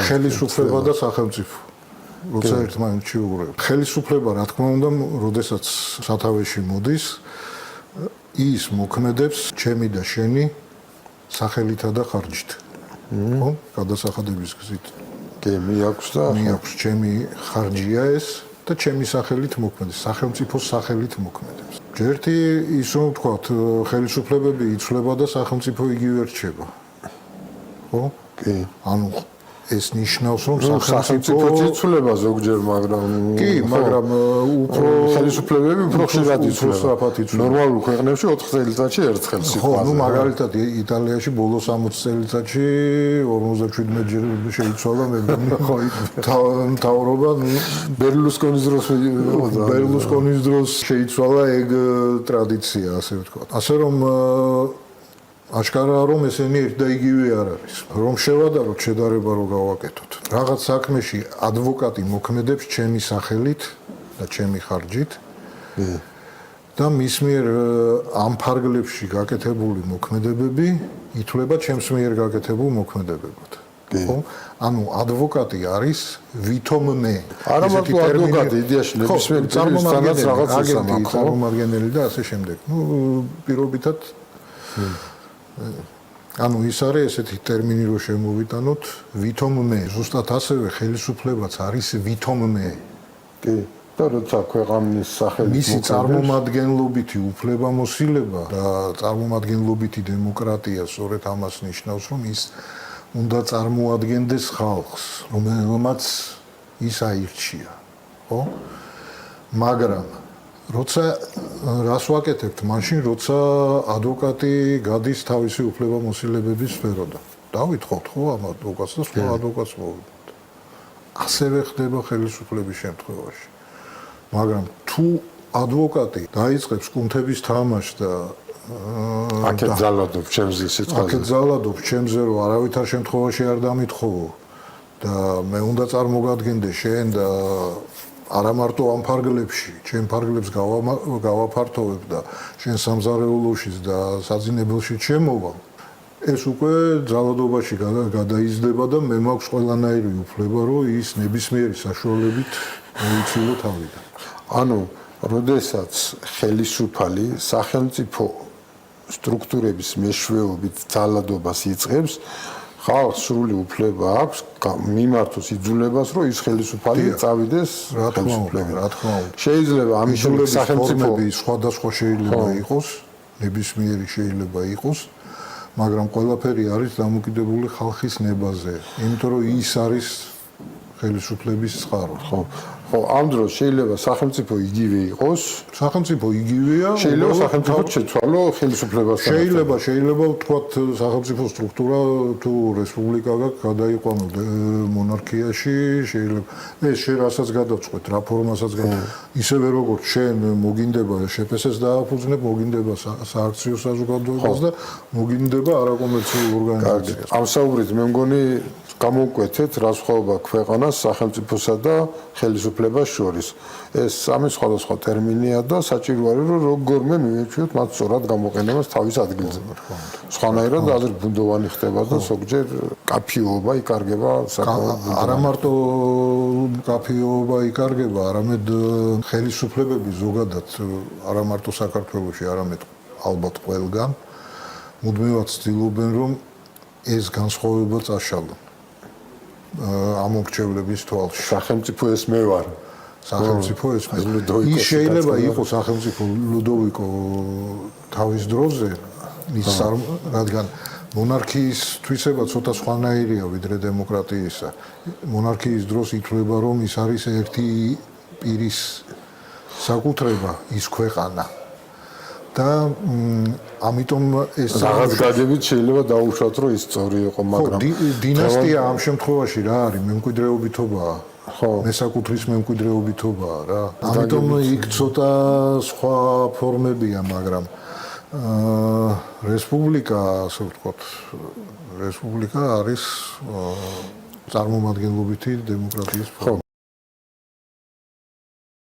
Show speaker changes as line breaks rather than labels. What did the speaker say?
ხელისუფლება და სახელმწიფო. როცა ერთმანეთში უღრებთ. ხელისუფლება, რა თქმა უნდა, როდესაც სათავეში მოდის, ის მოქმედებს ჩემი და შენი სახელითა და ხარჯით. ხო? გადასახადების გზით.
კი, მიაქვს და
მიაქვს ჩემი ხარჯია ეს და ჩემი სახელით მოქმედებს, სახელმწიფოს სახელით მოქმედებს. ერთი ის რომ ვთქვათ, ხელისუფლებები იცვლება და სახელმწიფო იგივე რჩება. ხო?
კი.
ანუ ეს ნიშნავს რომ
სახელმწიფო იცვლება ზოგჯერ, მაგრამ
კი, მაგრამ უფრო
ხელისუფლებები უფრო ხშირად იცვლება.
იცვლება.
ნორმალურ ქვეყნებში 4 წელიწადში ერთხელ
ხო,
სიტყვაზე.
ну მაგალითად იტალიაში ბოლო 60 წელიწადში 57 ჯერ შეიცვალა მთავრობა,
ბერლუსკონის
დროს შეიცვალა ეგ ტრადიცია, ასე ვთქვათ. ასე რომ აშკარაა რომ ესენი ერთ და იგივე არ არის. რომ შევადაროთ შედარება რო გავაკეთოთ. რაღაც საქმეში ადვოკატი მოქმედებს ჩემი სახელით და ჩემი ხარჯით. და მის მიერ ამ ფარგლებში გაკეთებული მოქმედებები ითვლება ჩემს მიერ გაკეთებულ მოქმედებებად. ხო? ანუ ადვოკატი არის ვითომ მე.
არა მარტო ადვოკატი, იდეაში ნებისმიერ წარმომადგენელს რაღაც
აგენტი, წარმომადგენელი და ასე შემდეგ. ну პირობითად ანუ ის არის ესეთი ტერმინი რო შემოვიტანოთ ვითომ მე. ზუსტად ასევე ხელისუფლებაც არის ვითომ მე.
კი. და როცა ქვეყნის სახელით
მისი წარმომადგენლობითი უფლებამოსილება და წარმომადგენლობითი დემოკრატია სწორედ ამას ნიშნავს, რომ ის უნდა წარმოადგენდეს ხალხს, რომელმაც ის აირჩია, ხო? მაგრამ როცა რას ვაკეთებთ მაშინ, როცა ადვოკატი გადის თავისი უფლებამოსილებების სფეროდან. დავითხოვთ ხო ამ ადვოკატს და სხვა ადვოკატს მოვიდეთ. ასევე ხდება ხელისუფლების შემთხვევაში. მაგრამ თუ ადვოკატი დაიწყებს კუნთების თამაშს და
აქეთ ძალადობს ჩემზე სიტყვაზე.
აქეთ ძალადობს ჩემზე, რომ არავითარ შემთხვევაში არ დამითხოვო და მე უნდა წარმოგადგენდე შენ და არა მარტო ამ ფარგლებში, ჩემ ფარგლებს გავაფართოვებ და შენ სამზარეულოში და საძინებელში შემოვალ. ეს უკვე ძალადობაში გადაიზრდება და მე მაქვს ყველანაირი უფლება, რომ ის ნებისმიერი საშუალებით მოიცილო თავიდან.
ანუ, როდესაც ხელისუფალი სახელმწიფო სტრუქტურების მეშვეობით ძალადობას იწყებს, ხალხს სრული უფლება აქვს მიმართოს იძულებას, რომ ის ხელისუფალი წავიდეს ხელისუფლება.
რა თქმა უნდა.
შეიძლება ამის შემდეგ სახელმწიფო
სხვადასხვა შეიძლება იყოს, ნებისმიერი შეიძლება იყოს, მაგრამ ყველაფერი არის დამოკიდებული ხალხის ნებაზე, იმიტომ რომ ის არის ხელისუფლების წყარო.
ხო, ამ დროს შეიძლება სახელმწიფო იგივე იყოს,
სახელმწიფო იგივეა,
შეიძლება სახელმწიფო შეცვალო ხელისუფლებასთან.
შეიძლება ვთქვათ სახელმწიფო სტრუქტურა თუ რესპუბლიკა გადაიყვანო მონარქიაში, შეიძლება ეს შენ რასაც გადავწყვეტ, რა ფორმასაც ისევე როგორც შენ მოგინდება შეფესეს დააფუძნებ, მოგინდება სააქციო საზოგადოებას და მოგინდება არაკომერციულ ორგანიზაციას.
ამ საუბრით მე მგონი გამოვკვეთეთ რა სხვაობა ქვეყანას სახელმწიფოსა და ხელისუფლებას შორის. ეს სამი სხვადასხვა ტერმინია და საჭირო არის რომ როგორმე მივეჩვიოთ მათ სწორად გამოყენებას თავის ადგილზე. სხვანაირად აზრ ბუნდოვანი ხდება და ზოგჯერ კაფიოობა იკარგება საკმაოდ.
არა მარტო კაფიოობა იკარგება, არამედ ხელისუფლებები ზოგადად არა მარტო საქართველოში, არამედ ალბათ ყველგან მუდმივად ცდილობენ რომ ეს განსხვავება წაშალონ. ამორჩევლების თვალში.
სახელმწიფო ეს მე ვარ.
სახელმწიფო ეს მე. ის შეიძლება იყოს სახელმწიფო ლუდოვიკო თავის დროზე, რადგან მონარქიის თვისება ცოტა სხვანაირია ვიდრე დემოკრატიისა. მონარქიის დროს ითვლება რომ ის არის ერთი პირის საკუთრება, ის ქვეყანა. და ამიტომ ეს
რაღაც გაგებით შეიძლება დაუშვათ რომ ის სწორი იყო, მაგრამ
დინასტია ამ შემთხვევაში რა არის? მემკვიდრეობითობაა. ხო, მესაკუთრის მემკვიდრეობითობაა რა. ამიტომ იქ ცოტა სხვა ფორმებია, მაგრამ რესპუბლიკა, ასე ვთქვათ, რესპუბლიკა არის წარმომადგენლობითი დემოკრატიის ფორმა.